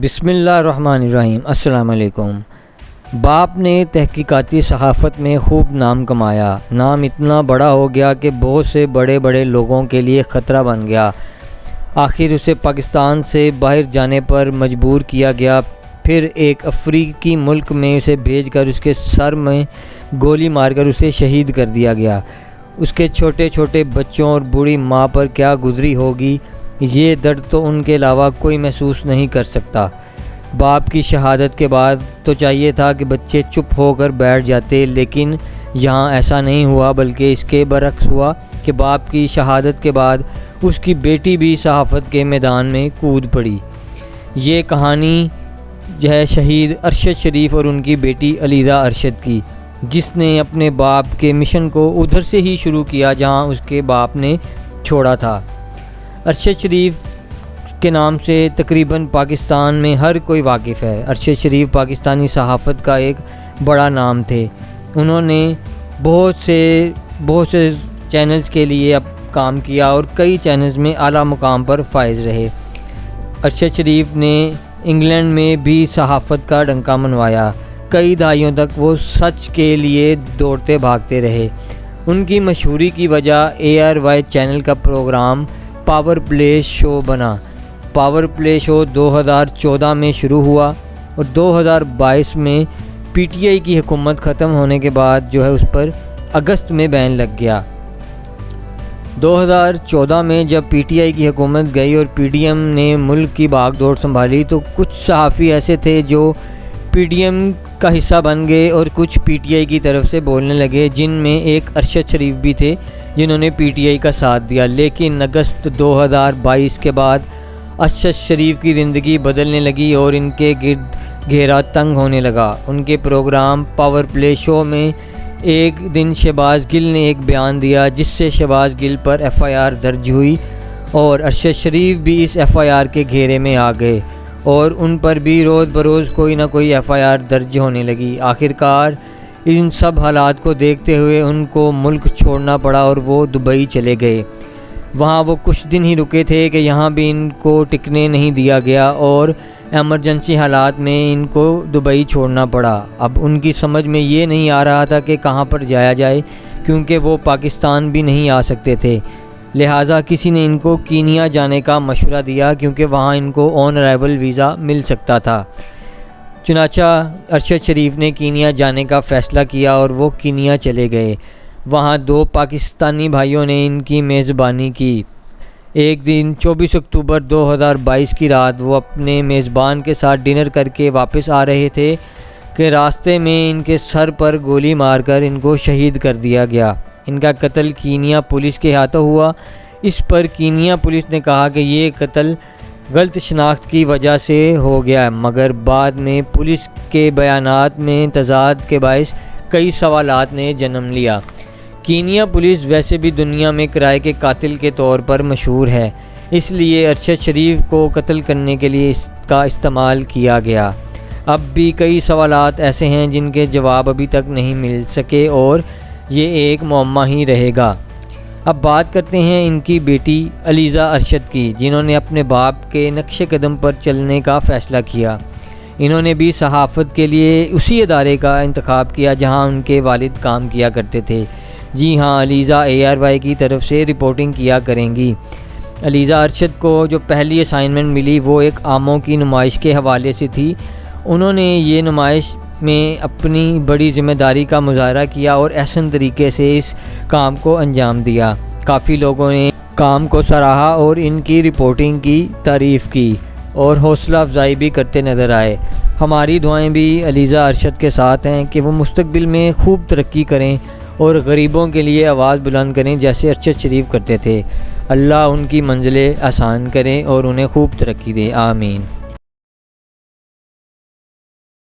بسم اللہ الرحمن الرحیم۔ السلام علیکم۔ باپ نے تحقیقاتی صحافت میں خوب نام کمایا۔ نام اتنا بڑا ہو گیا کہ بہت سے بڑے بڑے لوگوں کے لیے خطرہ بن گیا۔ آخر اسے پاکستان سے باہر جانے پر مجبور کیا گیا۔ پھر ایک افریقی ملک میں اسے بھیج کر اس کے سر میں گولی مار کر اسے شہید کر دیا گیا۔ اس کے چھوٹے چھوٹے بچوں اور بوڑھی ماں پر کیا گزری ہوگی، یہ درد تو ان کے علاوہ کوئی محسوس نہیں کر سکتا۔ باپ کی شہادت کے بعد تو چاہیے تھا کہ بچے چپ ہو کر بیٹھ جاتے، لیکن یہاں ایسا نہیں ہوا، بلکہ اس کے برعکس ہوا کہ باپ کی شہادت کے بعد اس کی بیٹی بھی صحافت کے میدان میں کود پڑی۔ یہ کہانی ہے شہید ارشد شریف اور ان کی بیٹی علیزہ ارشد کی، جس نے اپنے باپ کے مشن کو ادھر سے ہی شروع کیا جہاں اس کے باپ نے چھوڑا تھا۔ ارشد شریف کے نام سے تقریباً پاکستان میں ہر کوئی واقف ہے۔ ارشد شریف پاکستانی صحافت کا ایک بڑا نام تھے۔ انہوں نے بہت سے چینلز کے لیے کام کیا اور کئی چینلز میں اعلیٰ مقام پر فائز رہے۔ ارشد شریف نے انگلینڈ میں بھی صحافت کا ڈنکا منوایا۔ کئی دہائیوں تک وہ سچ کے لیے دوڑتے بھاگتے رہے۔ ان کی مشہوری کی وجہ ARY چینل کا پروگرام پاور پلے شو بنا۔ پاور پلے شو 2014 میں شروع ہوا اور 2022 میں PTI کی حکومت ختم ہونے کے بعد اس پر اگست میں بین لگ گیا۔ 2014 میں جب PTI کی حکومت گئی اور PDM نے ملک کی باغ دوڑ سنبھالی تو کچھ صحافی ایسے تھے جو PDM کا حصہ بن گئے اور کچھ PTI کی طرف سے بولنے لگے، جن میں ایک ارشد شریف بھی تھے جنہوں نے PTI کا ساتھ دیا۔ لیکن اگست 2022 کے بعد ارشد شریف کی زندگی بدلنے لگی اور ان کے گرد گھیرا تنگ ہونے لگا۔ ان کے پروگرام پاور پلے شو میں ایک دن شہباز گل نے ایک بیان دیا جس سے شہباز گل پر FIR درج ہوئی اور ارشد شریف بھی اس FIR کے گھیرے میں آ گئے اور ان پر بھی روز بروز کوئی نہ کوئی FIR درج ہونے لگی۔ آخرکار ان سب حالات کو دیکھتے ہوئے ان کو ملک چھوڑنا پڑا اور وہ دبئی چلے گئے۔ وہاں وہ کچھ دن ہی رکے تھے کہ یہاں بھی ان کو ٹکنے نہیں دیا گیا اور ایمرجنسی حالات میں ان کو دبئی چھوڑنا پڑا۔ اب ان کی سمجھ میں یہ نہیں آ رہا تھا کہ کہاں پر جایا جائے، کیونکہ وہ پاکستان بھی نہیں آ سکتے تھے۔ لہٰذا کسی نے ان کو کینیا جانے کا مشورہ دیا، کیونکہ وہاں ان کو آن ارائیول ویزا مل سکتا تھا۔ چنانچہ ارشد شریف نے کینیا جانے کا فیصلہ کیا اور وہ کینیا چلے گئے۔ وہاں 2 پاکستانی بھائیوں نے ان کی میزبانی کی۔ ایک دن 24 اکتوبر 2022 کی رات وہ اپنے میزبان کے ساتھ ڈنر کر کے واپس آ رہے تھے کہ راستے میں ان کے سر پر گولی مار کر ان کو شہید کر دیا گیا۔ ان کا قتل کینیا پولیس کے ہاتھوں ہوا۔ اس پر کینیا پولیس نے کہا کہ یہ قتل غلط شناخت کی وجہ سے ہو گیا، مگر بعد میں پولیس کے بیانات میں تضاد کے باعث کئی سوالات نے جنم لیا۔ کینیا پولیس ویسے بھی دنیا میں کرائے کے قاتل کے طور پر مشہور ہے، اس لیے ارشد شریف کو قتل کرنے کے لیے اس کا استعمال کیا گیا۔ اب بھی کئی سوالات ایسے ہیں جن کے جواب ابھی تک نہیں مل سکے اور یہ ایک معمہ ہی رہے گا۔ اب بات کرتے ہیں ان کی بیٹی علیزہ ارشد کی، جنہوں نے اپنے باپ کے نقش قدم پر چلنے کا فیصلہ کیا۔ انہوں نے بھی صحافت کے لیے اسی ادارے کا انتخاب کیا جہاں ان کے والد کام کیا کرتے تھے۔ جی ہاں، علیزہ ARY کی طرف سے رپورٹنگ کیا کریں گی۔ علیزہ ارشد کو جو پہلی اسائنمنٹ ملی وہ ایک آموں کی نمائش کے حوالے سے تھی۔ انہوں نے یہ نمائش میں اپنی بڑی ذمہ داری کا مظاہرہ کیا اور احسن طریقے سے اس کام کو انجام دیا۔ کافی لوگوں نے کام کو سراہا اور ان کی رپورٹنگ کی تعریف کی اور حوصلہ افزائی بھی کرتے نظر آئے۔ ہماری دعائیں بھی علیزہ ارشد کے ساتھ ہیں کہ وہ مستقبل میں خوب ترقی کریں اور غریبوں کے لیے آواز بلند کریں جیسے ارشد شریف کرتے تھے۔ اللہ ان کی منزلیں آسان کریں اور انہیں خوب ترقی دے، آمین۔